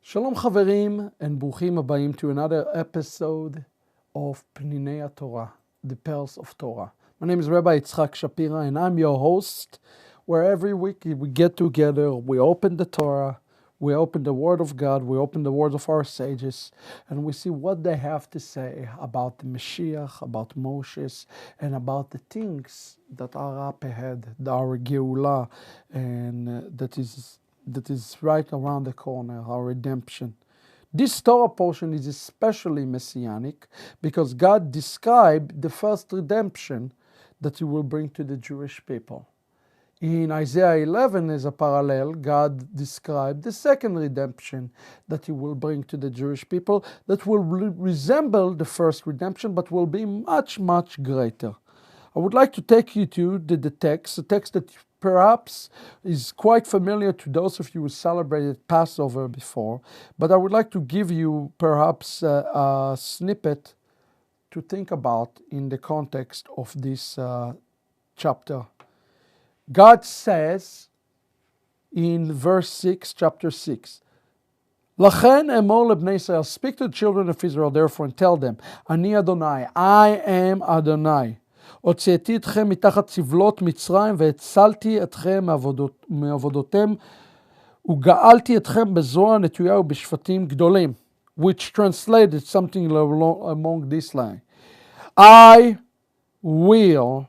Shalom Chaverim, and Bruchim Abayim to another episode of Pninei Torah, the Pearls of Torah. My name is Rabbi Yitzchak Shapira, and I'm your host, where every week we get together, we open the Torah, we open the Word of God, we open the words of our sages, and we see what they have to say about the Mashiach, about Moses, and about the things that are up ahead, our Geulah, and that is right around the corner, our redemption. This Torah portion is especially messianic because God described the first redemption that He will bring to the Jewish people. In Isaiah 11, as a parallel, God described the second redemption that He will bring to the Jewish people that will resemble the first redemption but will be much, much greater. I would like to take you to the text, a text that perhaps is quite familiar to those of you who celebrated Passover before, but I would like to give you perhaps a snippet to think about in the context of this chapter. God says in verse 6, chapter 6, Lachen emor lebnei Israel, speak to the children of Israel therefore and tell them, Ani Adonai, I am Adonai. הוצאתי אתכם מתחת צבלות מצרים והצלתי אתכם מעבודותיהם וגאלתי אתכם בזרוע נטויה ובשפטים גדולים, which translated something along this line. I will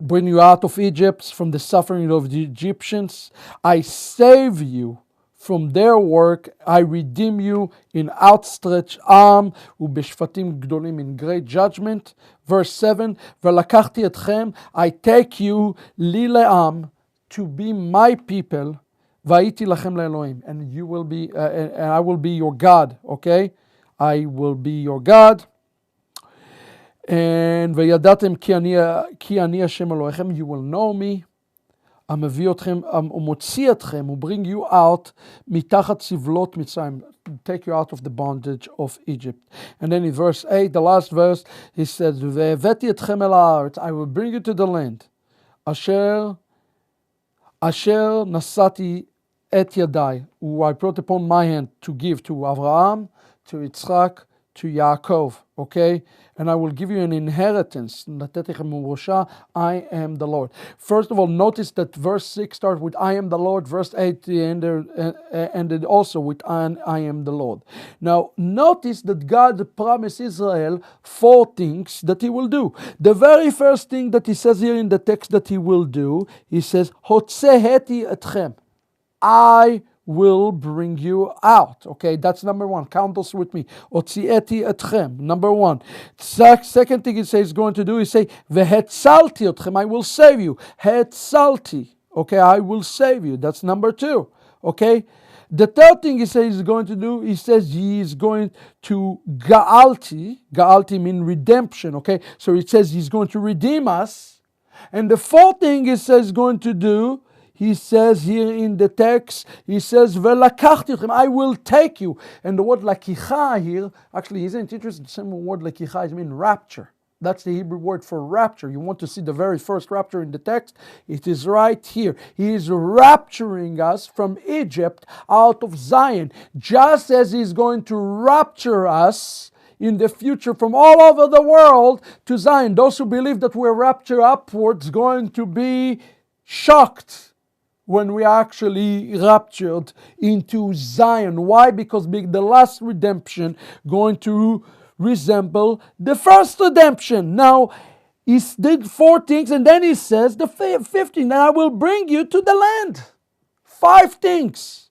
bring you out of Egypt from the suffering of the Egyptians. I save you from their work. I redeem you in outstretched arm, ובשפטים גדולים, in great judgment. Verse 7, ולקחתי אתכם, I take you לי לעם, to be my people, והייתי לכם לאלוהים, and you will be, and I will be your God, okay? I will be your God. And וידעתם כי אני השם אלוהיכם, you will know me. המביא אתכם, ומוציא אתכם, הוא bring you out, מתחת צבלות מצרים, take you out of the bondage of Egypt. And then in verse 8, the last verse, he says, והבאתי אתכם אל הארץ, I will bring you to the land, אשר נשאתי את ידי, who I brought upon my hand to give to Abraham, to Yitzchak, to Yaakov, okay? And I will give you an inheritance. I am the Lord. First of all, notice that verse 6 starts with I am the Lord. Verse 8 ended also with I am the Lord. Now, notice that God promised Israel 4 things that He will do. The very first thing that He says here in the text that He will do, He says, Hotzeheti etchem. I will bring you out. Okay, that's number 1. Count those with me. Otzieti etchem. Number 1. Second thing He says He's going to do, He say, Vehetzalti etchem. I will save you. Hetzalti. Okay, I will save you. That's number 2. Okay. The third thing He says He's going to do, He says He is going to ga'alti. Ga'alti means redemption. Okay, so it says He's going to redeem us. And the fourth thing He says He's going to do, He says here in the text, He says, "Velakachti etchem," I will take you. And the word lakicha here, actually, isn't interested. The same word lakicha is mean rapture. That's the Hebrew word for rapture. You want to see the very first rapture in the text? It is right here. He is rapturing us from Egypt out of Zion, just as He's going to rapture us in the future from all over the world to Zion. Those who believe that we're raptured upwards going to be shocked when we are actually raptured into Zion. Why? Because the last redemption going to resemble the first redemption. Now, He did 4 things, and then He says the 5th thing, and I will bring you to the land. 5 things.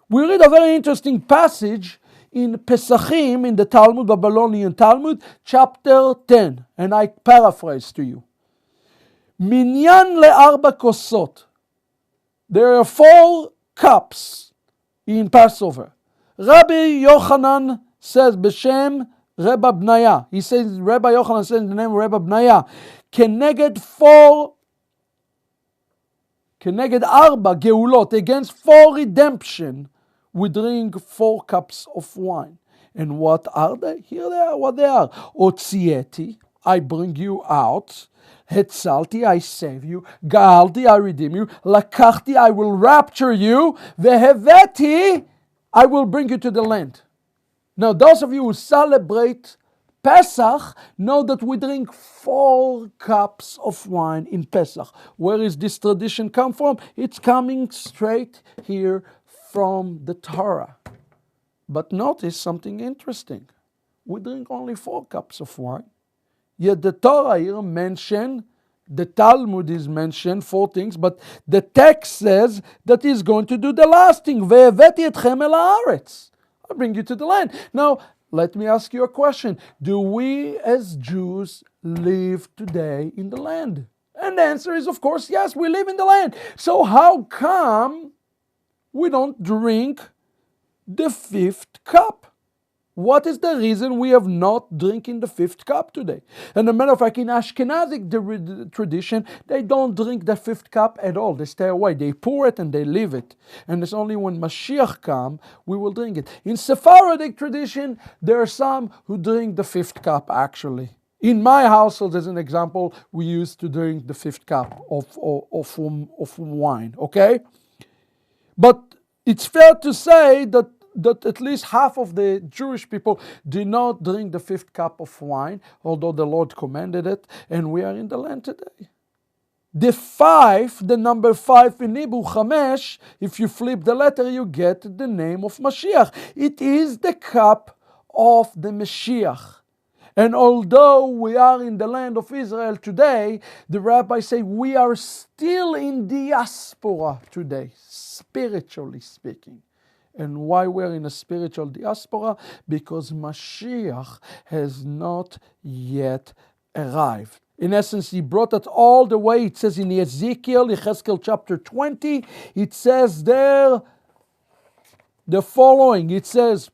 We read a very interesting passage in Pesachim, in the Talmud, Babylonian Talmud, chapter 10, and I paraphrase to you. Minyan le'arba kosot. There are 4 cups in Passover. Rabbi Yochanan says, B'Shem Rebbe Bnaya. He says, Rabbi Yochanan says in the name of Rebbe Bnaya, Keneged arba geulot, against 4 redemption, we drink 4 cups of wine. And what are they? Here they are, what they are. Otzieti, I bring you out. Hetzalti, I save you. Ga'alti, I redeem you. Lakachti, I will rapture you. Veheveti, I will bring you to the land. Now, those of you who celebrate Pesach know that we drink 4 cups of wine in Pesach. Where is this tradition come from? It's coming straight here from the Torah. But notice something interesting. We drink only 4 cups of wine. Yet the Torah here mentioned, the Talmud is mentioned 4 things, but the text says that he's going to do the last thing. Ve'eveti etchem el haaretz. I'll bring you to the land. Now, let me ask you a question. Do we as Jews live today in the land? And the answer is, of course, yes, we live in the land. So how come we don't drink the 5th cup? What is the reason we have not drinking the 5th cup today? And as a matter of fact, in Ashkenazic tradition, they don't drink the 5th cup at all. They stay away. They pour it and they leave it. And it's only when Mashiach comes, we will drink it. In Sephardic tradition, there are some who drink the 5th cup, actually. In my household, as an example, we used to drink the 5th cup of wine, okay? But it's fair to say that at least half of the Jewish people do not drink the 5th cup of wine, although the Lord commanded it, and we are in the land today. The number 5 in Hebrew, Chamesh, if you flip the letter, you get the name of Mashiach. It is the cup of the Mashiach. And although we are in the land of Israel today, the rabbis say we are still in diaspora today, spiritually speaking. And why we're in a spiritual diaspora? Because Mashiach has not yet arrived. In essence, he brought it all the way. It says in Ezekiel chapter 20, it says there the following. It says,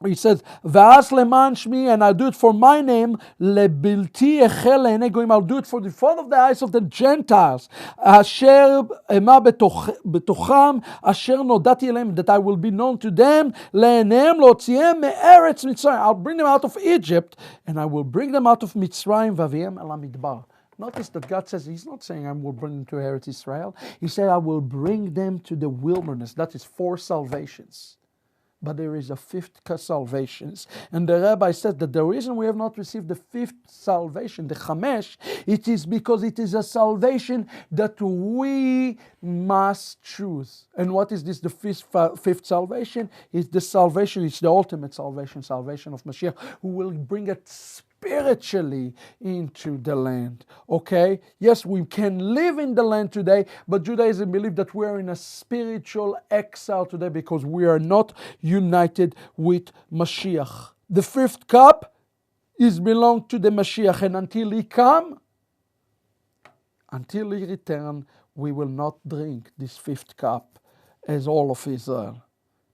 V'as leman shmi, and I'll do it for my name, lebilti echel le'enei goyim, I'll do it for the front of the eyes of the Gentiles, asher ema betocham, asher nodati elem, that I will be known to them, le'eneim lotziem me'eretz Mitzrayim, I'll bring them out of Egypt, and I will bring them out of Mitzrayim, v'aviem el hamidbar. Notice that God says, he's not saying I will bring them to Eretz Israel. He said, I will bring them to the wilderness. That is 4 salvations. But there is a 5th salvation. And the rabbi said that the reason we have not received the 5th salvation, the Chamesh, it is because it is a salvation that we must choose. And what is this, the 5th salvation? It's the salvation, it's the ultimate salvation of Mashiach, who will bring it spiritually into the land. Okay? Yes, we can live in the land today, but Judaism believes that we are in a spiritual exile today because we are not united with Mashiach. The 5th cup is belong to the Mashiach, and until he come, until he return, we will not drink this 5th cup as all of Israel.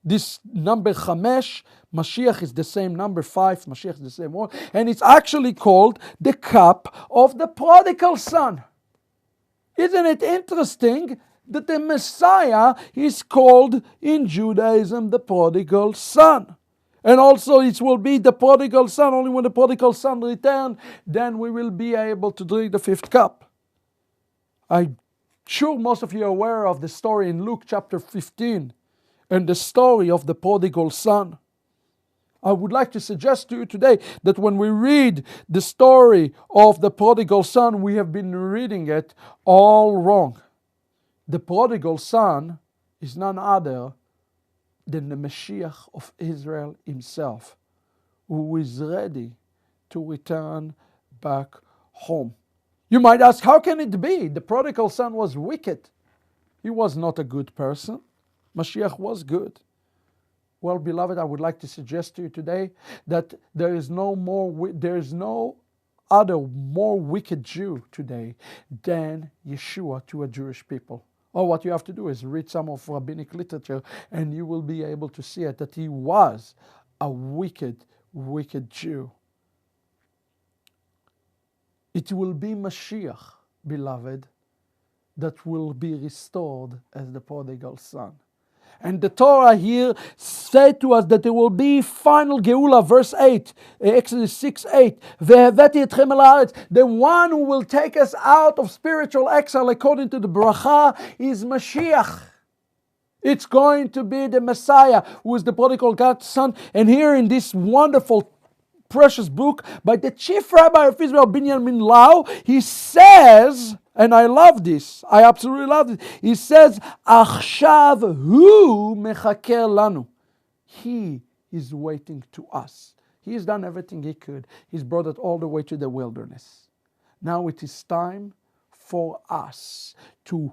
This number Chamesh, Mashiach is the same number 5, Mashiach is the same one, and it's actually called the cup of the prodigal son. Isn't it interesting that the Messiah is called in Judaism the prodigal son? And also it will be the prodigal son, only when the prodigal son returns, then we will be able to drink the 5th cup. I'm sure most of you are aware of the story in Luke chapter 15, and the story of the prodigal son. I would like to suggest to you today that when we read the story of the prodigal son, we have been reading it all wrong. The prodigal son is none other than the Mashiach of Israel himself, who is ready to return back home. You might ask, how can it be? The prodigal son was wicked. He was not a good person. Mashiach was good. Well, beloved, I would like to suggest to you today that there is no other more wicked Jew today than Yeshua to a Jewish people. All what you have to do is read some of rabbinic literature, and you will be able to see it, that he was a wicked, wicked Jew. It will be Mashiach, beloved, that will be restored as the prodigal son. And the Torah here say to us that there will be final Geula, verse 8, Exodus 6:8. "Ve'haveti etchem el haaretz." The one who will take us out of spiritual exile, according to the bracha, is Mashiach. It's going to be the Messiah, who is the prodigal God's son. And here in this wonderful, precious book by the chief rabbi of Israel, Binyamin Lau, he says, and I love this, I absolutely love it. He says, "Achshav hu mechaker lanu." He is waiting to us. He has done everything he could. He's brought it all the way to the wilderness. Now it is time for us to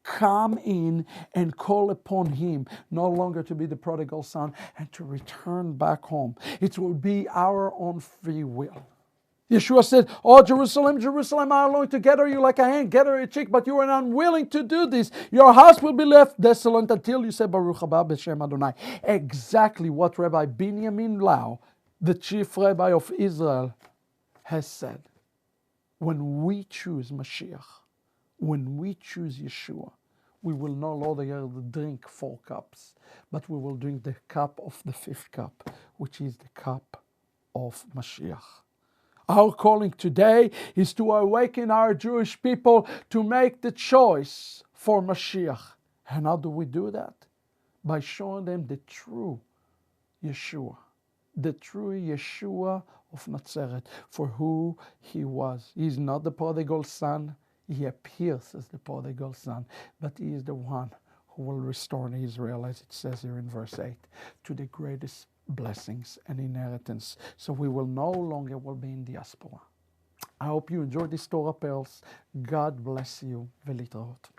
come in and call upon him, no longer to be the prodigal son, and to return back home. It will be our own free will. Yeshua said, "Oh, Jerusalem, Jerusalem, I long to gather you like a hen gather a chick, but you are unwilling to do this. Your house will be left desolate until you say, Baruch haba b'shem Adonai." Exactly what Rabbi Binyamin Lau, the chief rabbi of Israel, has said. When we choose Mashiach, when we choose Yeshua, we will no longer drink 4 cups, but we will drink the cup of the 5th cup, which is the cup of Mashiach. Our calling today is to awaken our Jewish people to make the choice for Mashiach. And how do we do that? By showing them the true Yeshua, the true Yeshua of Nazareth, for who he was. He's not the prodigal son. He appears as the prodigal son, but he is the one who will restore Israel, as it says here in verse 8, to the greatest blessings and inheritance. So we will no longer be in diaspora. I hope you enjoyed these Torah Pearls. God bless you. V'litraot.